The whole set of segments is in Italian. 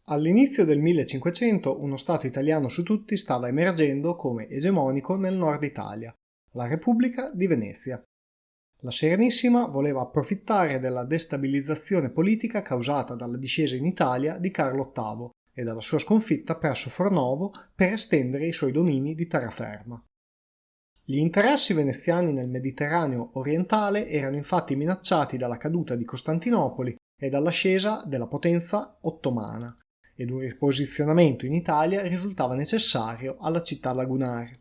All'inizio del 1500 uno Stato italiano su tutti stava emergendo come egemonico nel nord Italia, la Repubblica di Venezia. La Serenissima voleva approfittare della destabilizzazione politica causata dalla discesa in Italia di Carlo VIII e dalla sua sconfitta presso Fornovo per estendere i suoi domini di terraferma. Gli interessi veneziani nel Mediterraneo orientale erano infatti minacciati dalla caduta di Costantinopoli e dall'ascesa della potenza ottomana, ed un riposizionamento in Italia risultava necessario alla città lagunare.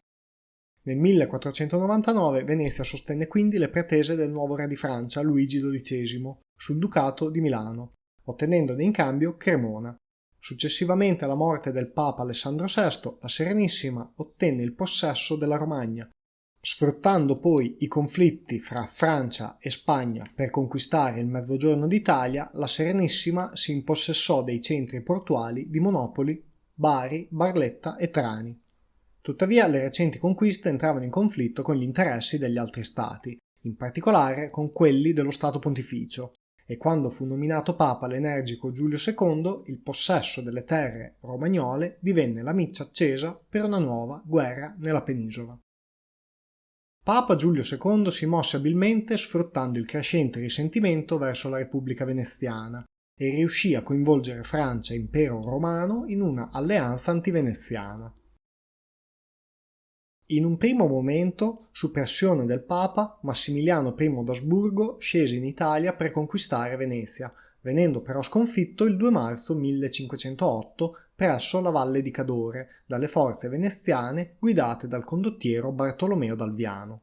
Nel 1499 Venezia sostenne quindi le pretese del nuovo re di Francia Luigi XII sul Ducato di Milano, ottenendone in cambio Cremona. Successivamente alla morte del Papa Alessandro VI, la Serenissima ottenne il possesso della Romagna, sfruttando poi i conflitti fra Francia e Spagna per conquistare il mezzogiorno d'Italia. La Serenissima si impossessò dei centri portuali di Monopoli, Bari, Barletta e Trani. Tuttavia le recenti conquiste entravano in conflitto con gli interessi degli altri stati, in particolare con quelli dello Stato Pontificio, e quando fu nominato Papa l'energico Giulio II, il possesso delle terre romagnole divenne la miccia accesa per una nuova guerra nella penisola. Papa Giulio II si mosse abilmente sfruttando il crescente risentimento verso la Repubblica veneziana e riuscì a coinvolgere Francia e Impero Romano in una alleanza antiveneziana. In un primo momento, su pressione del Papa, Massimiliano I d'Asburgo scese in Italia per conquistare Venezia, venendo però sconfitto il 2 marzo 1508 presso la Valle di Cadore dalle forze veneziane guidate dal condottiero Bartolomeo d'Alviano.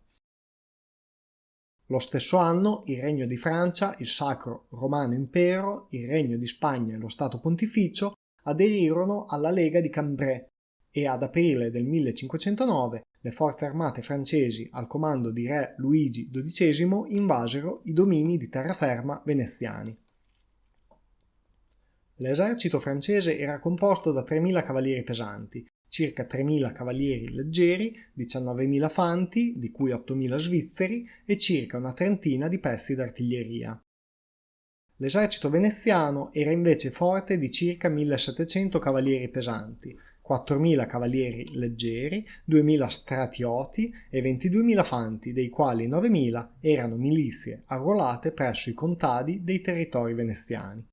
Lo stesso anno il Regno di Francia, il Sacro Romano Impero, il Regno di Spagna e lo Stato Pontificio aderirono alla Lega di Cambrai e ad aprile del 1509 le forze armate francesi al comando di re Luigi XII invasero i domini di terraferma veneziani. L'esercito francese era composto da 3.000 cavalieri pesanti, circa 3.000 cavalieri leggeri, 19.000 fanti, di cui 8.000 svizzeri, e circa una trentina di pezzi d'artiglieria. L'esercito veneziano era invece forte di circa 1.700 cavalieri pesanti, 4.000 cavalieri leggeri, 2.000 stratioti e 22.000 fanti, dei quali 9.000 erano milizie arruolate presso i contadi dei territori veneziani.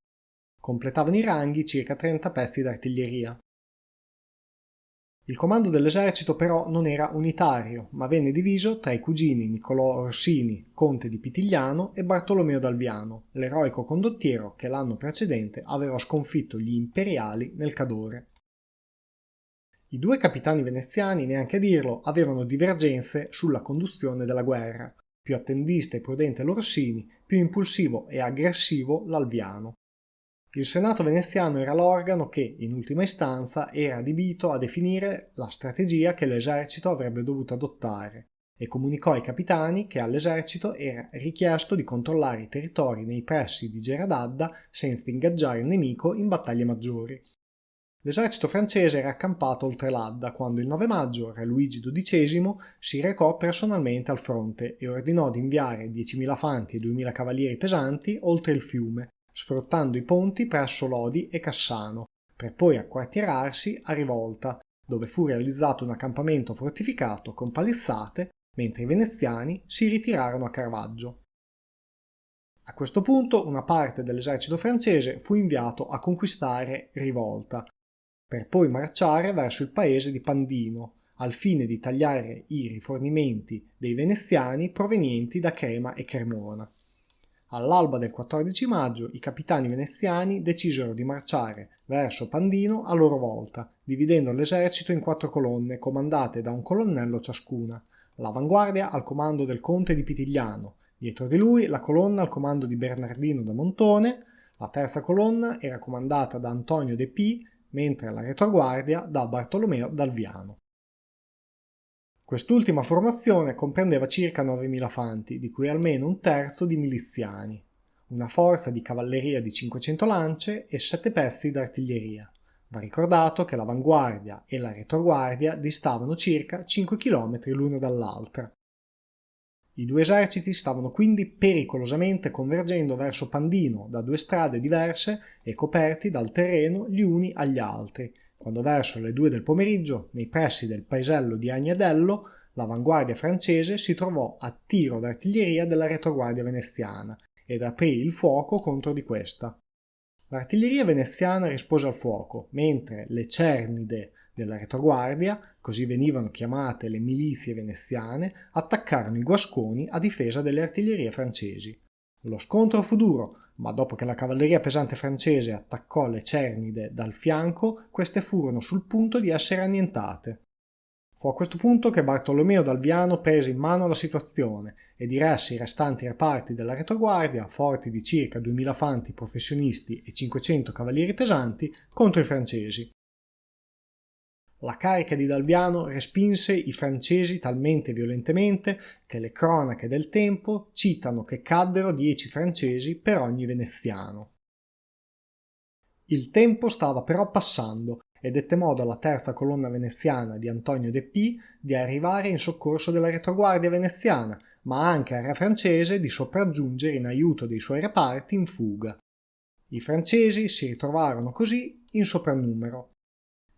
Completavano i ranghi circa 30 pezzi d'artiglieria. Il comando dell'esercito però non era unitario, ma venne diviso tra i cugini Niccolò Orsini, conte di Pitigliano, e Bartolomeo d'Alviano, l'eroico condottiero che l'anno precedente aveva sconfitto gli imperiali nel Cadore. I due capitani veneziani, neanche a dirlo, avevano divergenze sulla conduzione della guerra, più attendista e prudente l'Orsini, più impulsivo e aggressivo l'Alviano. Il Senato veneziano era l'organo che, in ultima istanza, era adibito a definire la strategia che l'esercito avrebbe dovuto adottare e comunicò ai capitani che all'esercito era richiesto di controllare i territori nei pressi di Geradadda senza ingaggiare il nemico in battaglie maggiori. L'esercito francese era accampato oltre l'Adda quando il 9 maggio re Luigi XII si recò personalmente al fronte e ordinò di inviare 10.000 fanti e 2.000 cavalieri pesanti oltre il fiume, sfruttando i ponti presso Lodi e Cassano, per poi acquartierarsi a Rivolta, dove fu realizzato un accampamento fortificato con palizzate, mentre i veneziani si ritirarono a Caravaggio. A questo punto una parte dell'esercito francese fu inviato a conquistare Rivolta, per poi marciare verso il paese di Pandino, al fine di tagliare i rifornimenti dei veneziani provenienti da Crema e Cremona. All'alba del 14 maggio i capitani veneziani decisero di marciare verso Pandino a loro volta, dividendo l'esercito in 4 colonne comandate da un colonnello ciascuna, l'avanguardia al comando del conte di Pitigliano, dietro di lui la colonna al comando di Bernardino da Montone, la terza colonna era comandata da Antonio De Pì, mentre la retroguardia da Bartolomeo d'Alviano. Quest'ultima formazione comprendeva circa 9.000 fanti, di cui almeno un terzo di miliziani, una forza di cavalleria di 500 lance e 7 pezzi d'artiglieria. Va ricordato che l'avanguardia e la retroguardia distavano circa 5 km l'una dall'altra. I due eserciti stavano quindi pericolosamente convergendo verso Pandino da due strade diverse e coperti dal terreno gli uni agli altri, quando verso le 2 del pomeriggio, nei pressi del paesello di Agnadello, l'avanguardia francese si trovò a tiro d'artiglieria della retroguardia veneziana ed aprì il fuoco contro di questa. L'artiglieria veneziana rispose al fuoco, mentre le cernide della retroguardia, così venivano chiamate le milizie veneziane, attaccarono i guasconi a difesa delle artiglierie francesi. Lo scontro fu duro, ma dopo che la cavalleria pesante francese attaccò le cernide dal fianco, queste furono sul punto di essere annientate. Fu a questo punto che Bartolomeo d'Alviano prese in mano la situazione e diresse i restanti reparti della retroguardia, forti di circa 2000 fanti professionisti e 500 cavalieri pesanti, contro i francesi. La carica di D'Alviano respinse i francesi talmente violentemente che le cronache del tempo citano che caddero 10 francesi per ogni veneziano. Il tempo stava però passando e dette modo alla terza colonna veneziana di Antonio de Pì di arrivare in soccorso della retroguardia veneziana, ma anche al re francese di sopraggiungere in aiuto dei suoi reparti in fuga. I francesi si ritrovarono così in soprannumero.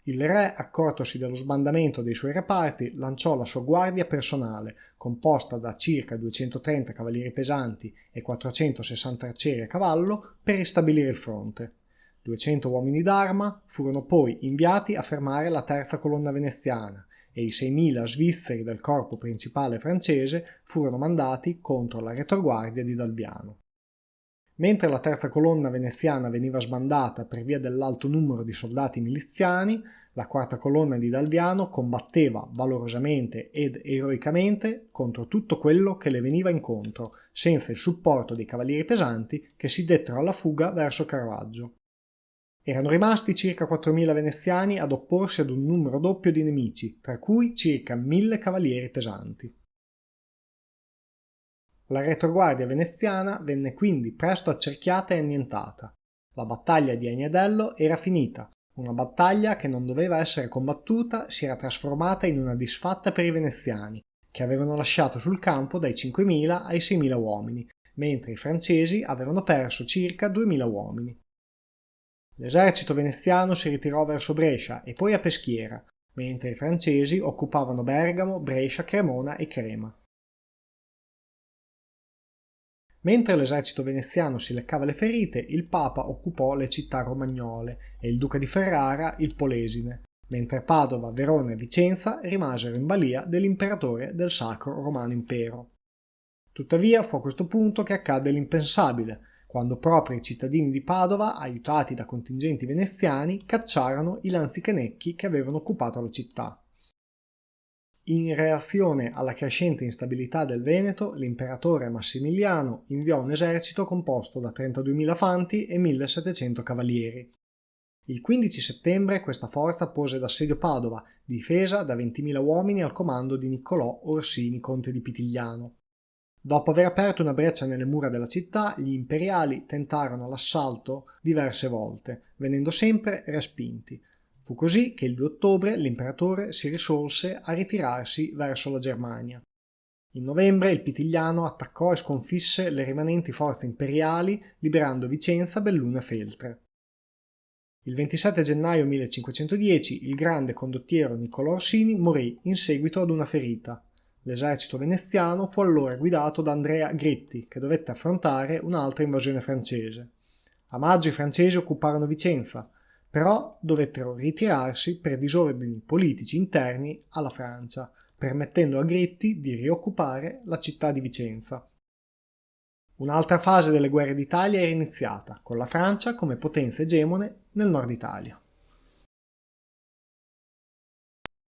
Il re, accortosi dello sbandamento dei suoi reparti, lanciò la sua guardia personale, composta da circa 230 cavalieri pesanti e 460 arcieri a cavallo, per ristabilire il fronte. 200 uomini d'arma furono poi inviati a fermare la terza colonna veneziana e i 6.000 svizzeri del corpo principale francese furono mandati contro la retroguardia di D'Alviano. Mentre la terza colonna veneziana veniva sbandata per via dell'alto numero di soldati miliziani, la quarta colonna di D'Alviano combatteva valorosamente ed eroicamente contro tutto quello che le veniva incontro, senza il supporto dei cavalieri pesanti che si dettero alla fuga verso Caravaggio. Erano rimasti circa 4.000 veneziani ad opporsi ad un numero doppio di nemici, tra cui circa 1.000 cavalieri pesanti. La retroguardia veneziana venne quindi presto accerchiata e annientata. La battaglia di Agnadello era finita. Una battaglia che non doveva essere combattuta si era trasformata in una disfatta per i veneziani, che avevano lasciato sul campo dai 5.000 ai 6.000 uomini, mentre i francesi avevano perso circa 2.000 uomini. L'esercito veneziano si ritirò verso Brescia e poi a Peschiera, mentre i francesi occupavano Bergamo, Brescia, Cremona e Crema. Mentre l'esercito veneziano si leccava le ferite, il Papa occupò le città romagnole e il duca di Ferrara il Polesine, mentre Padova, Verona e Vicenza rimasero in balia dell'imperatore del Sacro Romano Impero. Tuttavia fu a questo punto che accadde l'impensabile, quando proprio i cittadini di Padova, aiutati da contingenti veneziani, cacciarono i lanzichenecchi che avevano occupato la città. In reazione alla crescente instabilità del Veneto, l'imperatore Massimiliano inviò un esercito composto da 32.000 fanti e 1.700 cavalieri. Il 15 settembre questa forza pose d'assedio Padova, difesa da 20.000 uomini al comando di Niccolò Orsini, conte di Pitigliano. Dopo aver aperto una breccia nelle mura della città, gli imperiali tentarono l'assalto diverse volte, venendo sempre respinti. Fu così che il 2 ottobre l'imperatore si risolse a ritirarsi verso la Germania. In novembre il Pitigliano attaccò e sconfisse le rimanenti forze imperiali, liberando Vicenza, Belluno e Feltre. Il 27 gennaio 1510 il grande condottiero Niccolò Orsini morì in seguito ad una ferita. L'esercito veneziano fu allora guidato da Andrea Gritti, che dovette affrontare un'altra invasione francese. A maggio i francesi occuparono Vicenza, però dovettero ritirarsi per disordini politici interni alla Francia, permettendo a Gritti di rioccupare la città di Vicenza. Un'altra fase delle guerre d'Italia era iniziata, con la Francia come potenza egemone nel nord Italia.